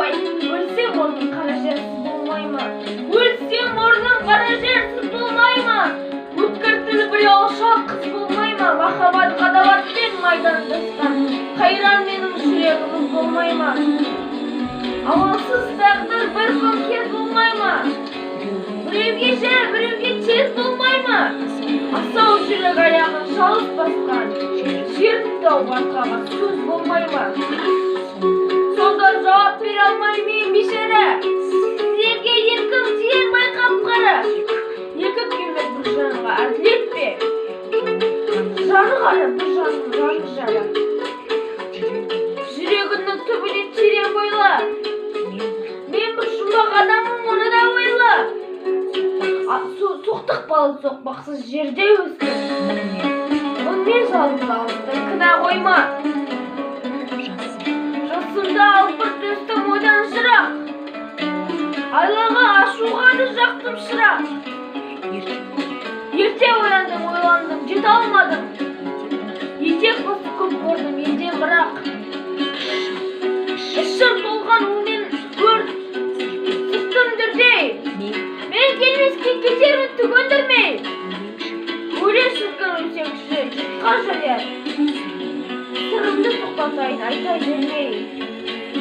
Ай, өлсем орным қара жерсіз болмай ма? Өлсем орным қара жерсіз болмай ма? Өткір тіл біле алшақ қыз болмай ма? Махаббат ғадауатпен майдандасқан қайран менің жүрегіміз болмай ма? Амалсыз тағдыр бір күн кез болмай ма? Біреуге жер, біреуге тез болмай ма? Асау жүрек аяғын шалып басқан жерді тау арқаға сөз болмай ма? Сонда жауап бере алмаймын бейшара, сіздерге еркім тиер байқап қара. Екі күймет бір жанға әділет пе? Жаны қара бір жанның жаны жара. Жүрегінің түбіне терең бойла. Мен бір жұмбақ адамым, оны да ойла. Соқтықпалы соқпақсыз жерде өстім. Онымен жалғыз алыстан кінә қойма. Жасымда алпыр төстім одан жырақ. Айлаға ашуғаны жақтым шырақ. Ерте ойландым, жете алмадым. Етек басы көп көрдім елден бірақ. Ішім толған онымен өрт, сұстым дүрдей. Мен келмеске кетермін түгендірмей. Өле шіркін өлсеңші, жұтқа жаяр. Сырымды тоқтатайын айта бермей.